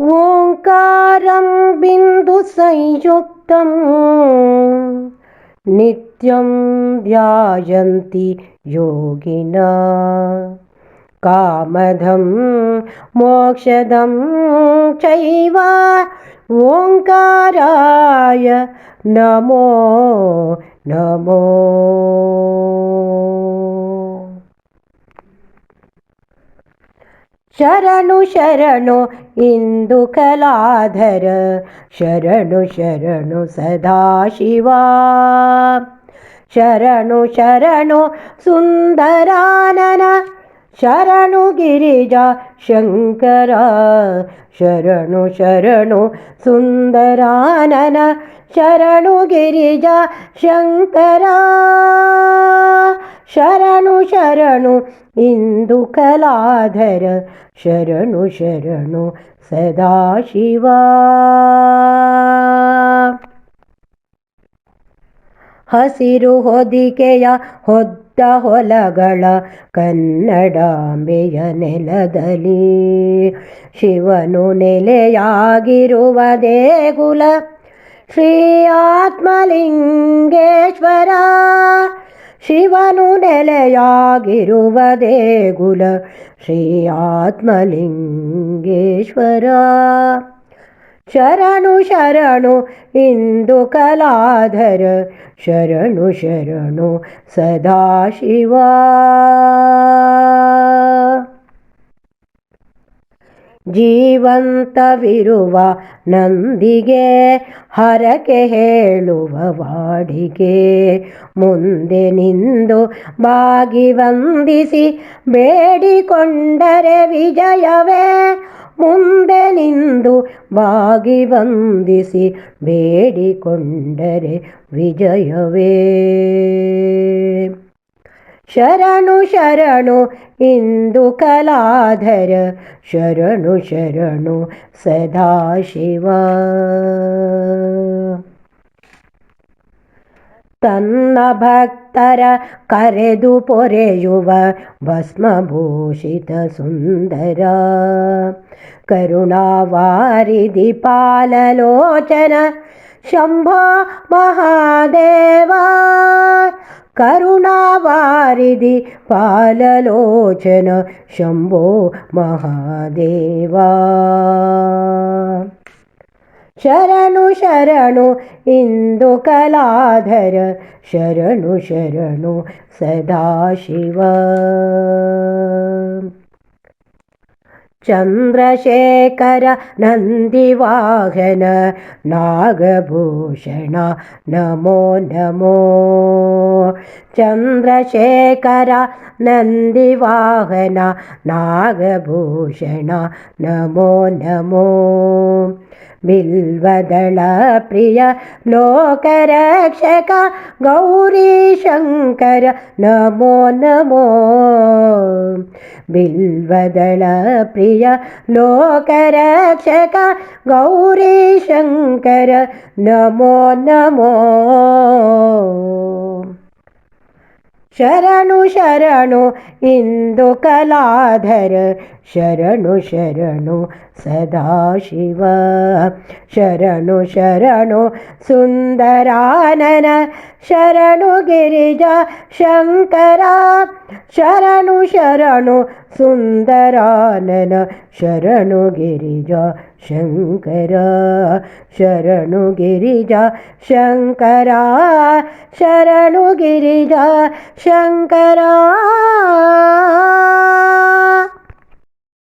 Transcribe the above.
ಓಂಕಾರಂ ಬಿಂದು ಸಂಯುಕ್ತಂ ನಿತ್ಯಂ ಧ್ಯಾಯಂತಿ ಯೋಗಿನಃ ಕಾಮದಂ ಮೋಕ್ಷದಂ ಚೈವ ಓಂಕಾರಾಯ ನಮೋ ನಮೋ. ಶರಣು ಶರಣು ಇಂದು ಕಲಾಧರ, ಶರಣು ಶರಣು ಸದಾಶಿವ, ಶರಣು ಶರಣು ಸುಂದರಾನನ, ಶರಣು ಗಿರಿಜಾ ಶಂಕರ, ಶರಣು ಶರಣು ಸುಂದರಾನನ, ಶರಣು ಗಿರಿಜಾ ಶಂಕರ, ಶರಣು ಶರಣು ಇಂದು ಕಲಾಧರ, ಶರಣು ಶರಣು ಸದಾಶಿವ. ಹಸಿರು ಹೊದಿಕೆಯ ಹೊದ್ದ ಹೊಲಗಳ ಕನ್ನಡಾಂಬೆಯ ನೆಲದಲ್ಲಿ ಶಿವನು ನೆಲೆಯಾಗಿರುವ ದೇಗುಲ ಶ್ರೀ ಆತ್ಮಲಿಂಗೇಶ್ವರ, ಶಿವನು ನೆಲೆಯಾಗಿರುವ ದೇಗುಲ ಶ್ರೀ ಆತ್ಮಲಿಂಗೇಶ್ವರ. ಶರಣು ಶರಣು ಇಂದು ಕಲಾಧರ, ಶರಣು ಶರಣು ಸದಾಶಿವ. ಜೀವಂತವಿರುವ ನಂದಿಗೆ ಹರಕೆ ಹೇಳುವ ವಾಡಿಗೆ, ಮುಂದೆ ನಿಂದು ಬಾಗಿ ವಂದಿಸಿ ಬೇಡಿಕೊಂಡರೆ ವಿಜಯವೇ, ಮುಂದೆ ನಿಂದು ಬಾಗಿ ವಂದಿಸಿ ಬೇಡಿಕೊಂಡರೆ ವಿಜಯವೇ. ಶರಣು ಶರಣು ಇಂದು ಕಲಾಧರ, ಶರಣು ಶರಣು ಸದಾಶಿವ. ತನ್ನ ಭಕ್ತರ ಕರೆದು ಪೊರೆಯುವ ಭಸ್ಮಭೂಷಿತ ಸುಂದರ, ಕರುಣಾವಾರಿಧಿ ಪಾಲಲೋಚನ ಶಂಭೋ ಮಹಾದೇವ, ಕರುಣಾವಾರಿಧಿ ಪಾಲಲೋಚನ ಶಂಭೋ ಮಹಾದೇವ. ಶರಣು ಶರಣು ಇಂದು ಕಲಾಧರ, ಶರಣು ಶರಣು ಸದಾಶಿವ. ಚಂದ್ರಶೇಖರ ನಂದಿವಾಹನ ನಾಗಭೂಷಣ ನಮೋ ನಮೋ, ಚಂದ್ರಶೇಖರ ನಂದಿವಾಹನ ನಾಗಭೂಷಣ ನಮೋ ನಮೋ. ಬಿಲ್ವದಳ ಪ್ರಿಯ ಲೋಕರಕ್ಷಕ ಗೌರೀಶಂಕರ ನಮೋ ನಮೋ, ಬಿಲ್ವದಳ ಪ್ರಿಯ ಲೋಕರಕ್ಷಕ ಗೌರೀಶಂಕರ ನಮೋ ನಮೋ. ಶರಣು ಶರಣು ಇಂದು ಕಲಾಧರ, ಶರಣು ಶರಣು ಸದಾಶಿವ, ಶರಣು ಶರಣು ಸುಂದರಾನನ, ಶರಣು ಗಿರಿಜಾ ಶಂಕರ, ಶರಣು ಶರಣು ಸುಂದರಾನನ, ಶರಣು ಗಿರಿಜಾ ಶಂಕರ, ಶರಣು ಗಿರಿಜಾ ಶಂಕರ, ಶರಣು ಗಿರಿಜಾ ಶಂಕರ.